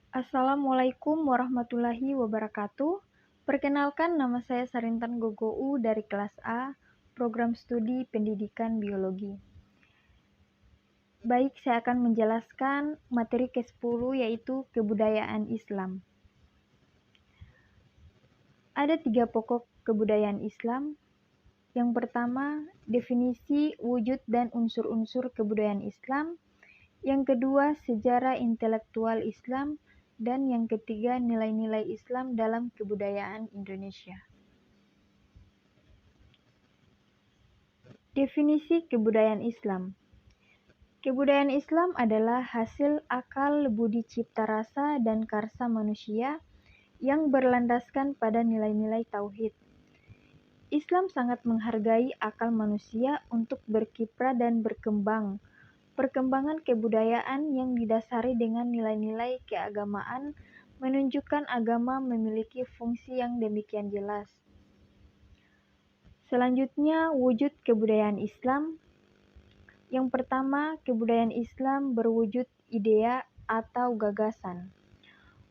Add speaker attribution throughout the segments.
Speaker 1: Assalamualaikum warahmatullahi wabarakatuh. Perkenalkan, nama saya Sarintan Gogou dari kelas A, program studi pendidikan biologi. Baik, saya akan menjelaskan materi ke-10 yaitu kebudayaan Islam. Ada 3 pokok kebudayaan Islam. Yang pertama, definisi, wujud, dan unsur-unsur kebudayaan Islam. Yang kedua, sejarah intelektual Islam. Dan yang ketiga, nilai-nilai Islam dalam kebudayaan Indonesia. Definisi kebudayaan Islam. Kebudayaan Islam adalah hasil akal, budi cipta rasa, dan karsa manusia yang berlandaskan pada nilai-nilai tauhid. Islam sangat menghargai akal manusia untuk berkiprah dan berkembang. Perkembangan kebudayaan yang didasari dengan nilai-nilai keagamaan menunjukkan agama memiliki fungsi yang demikian jelas. Selanjutnya, wujud kebudayaan Islam. Yang pertama, kebudayaan Islam berwujud idea atau gagasan.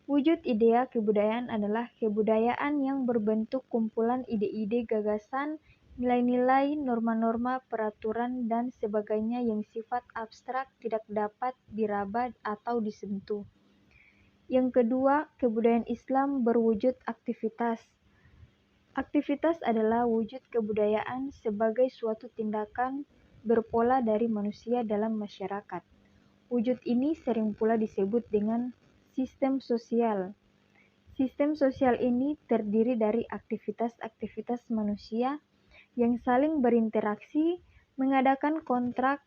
Speaker 1: Wujud idea kebudayaan adalah kebudayaan yang berbentuk kumpulan ide-ide, gagasan, nilai-nilai, norma-norma, peraturan, dan sebagainya yang sifat abstrak tidak dapat diraba atau disentuh. Yang kedua, kebudayaan Islam berwujud aktivitas. Aktivitas adalah wujud kebudayaan sebagai suatu tindakan berpola dari manusia dalam masyarakat. Wujud ini sering pula disebut dengan sistem sosial. Sistem sosial ini terdiri dari aktivitas-aktivitas manusia yang saling berinteraksi, mengadakan kontak,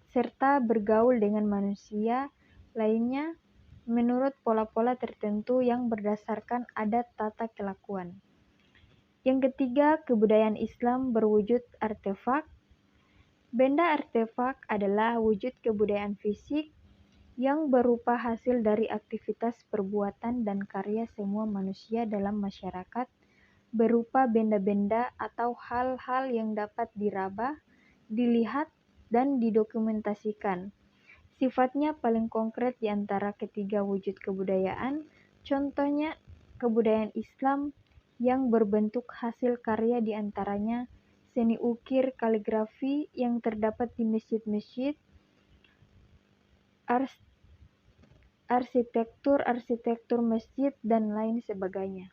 Speaker 1: serta bergaul dengan manusia lainnya menurut pola-pola tertentu yang berdasarkan adat tata kelakuan. Yang ketiga, kebudayaan Islam berwujud artefak. Benda artefak adalah wujud kebudayaan fisik yang berupa hasil dari aktivitas perbuatan dan karya semua manusia dalam masyarakat, berupa benda-benda atau hal-hal yang dapat diraba, dilihat, dan didokumentasikan. Sifatnya paling konkret di antara ketiga wujud kebudayaan, contohnya kebudayaan Islam yang berbentuk hasil karya di antaranya seni ukir, kaligrafi yang terdapat di masjid-masjid, arsitektur masjid, dan lain sebagainya.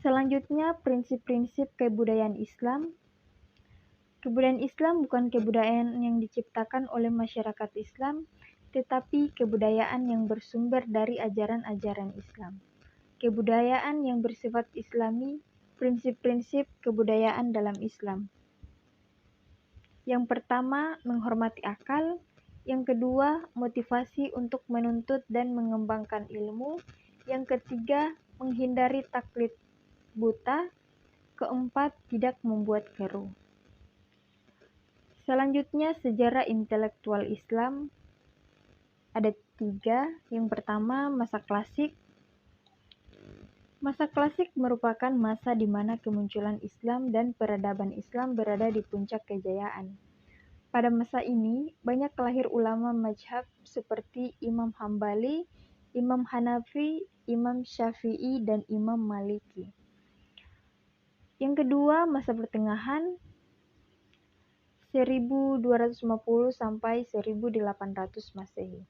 Speaker 1: Selanjutnya, prinsip-prinsip kebudayaan Islam. Kebudayaan Islam bukan kebudayaan yang diciptakan oleh masyarakat Islam, tetapi kebudayaan yang bersumber dari ajaran-ajaran Islam. Kebudayaan yang bersifat Islami, prinsip-prinsip kebudayaan dalam Islam. Yang pertama, menghormati akal. Yang kedua, motivasi untuk menuntut dan mengembangkan ilmu. Yang ketiga, menghindari taklid buta. Keempat, tidak membuat keruh. Selanjutnya, sejarah intelektual Islam. Ada 3. Yang pertama, masa klasik. Masa klasik merupakan masa di mana kemunculan Islam dan peradaban Islam berada di puncak kejayaan. Pada masa ini, banyak lahir ulama mazhab seperti Imam Hambali, Imam Hanafi, Imam Syafi'i, dan Imam Maliki. Yang kedua, masa pertengahan 1250 sampai 1800 Masehi.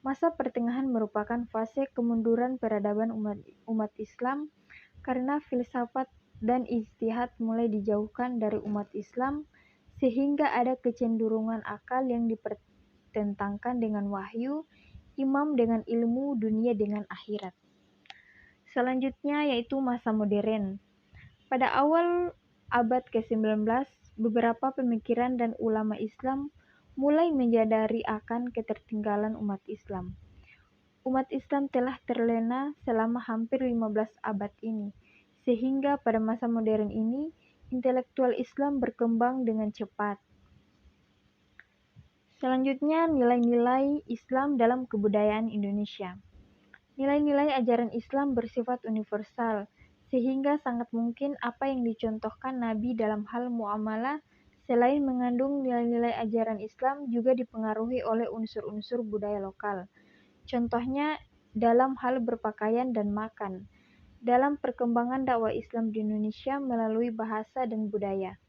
Speaker 1: Masa pertengahan merupakan fase kemunduran peradaban umat Islam karena filsafat dan ijtihad mulai dijauhkan dari umat Islam sehingga ada kecenderungan akal yang dipertentangkan dengan wahyu, imam dengan ilmu, dunia dengan akhirat. Selanjutnya yaitu masa modern. Pada awal abad ke-19, beberapa pemikiran dan ulama Islam mulai menyadari akan ketertinggalan umat Islam. Umat Islam telah terlena selama hampir 15 abad ini, sehingga pada masa modern ini, intelektual Islam berkembang dengan cepat. Selanjutnya, nilai-nilai Islam dalam kebudayaan Indonesia. Nilai-nilai ajaran Islam bersifat universal, sehingga sangat mungkin apa yang dicontohkan Nabi dalam hal muamalah Selain mengandung nilai-nilai ajaran Islam, juga dipengaruhi oleh unsur-unsur budaya lokal. Contohnya dalam hal berpakaian dan makan. Dalam perkembangan dakwah Islam di Indonesia melalui bahasa dan budaya.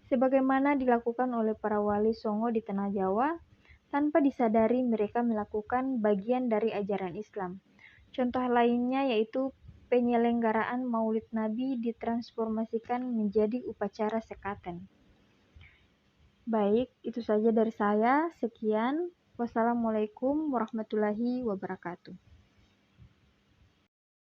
Speaker 1: Sebagaimana dilakukan oleh para wali Songo di Tanah Jawa, tanpa disadari mereka melakukan bagian dari ajaran Islam. Contoh lainnya yaitu penyelenggaraan Maulid Nabi ditransformasikan menjadi upacara sekaten. Baik, itu saja dari saya. Sekian. Wassalamualaikum warahmatullahi wabarakatuh.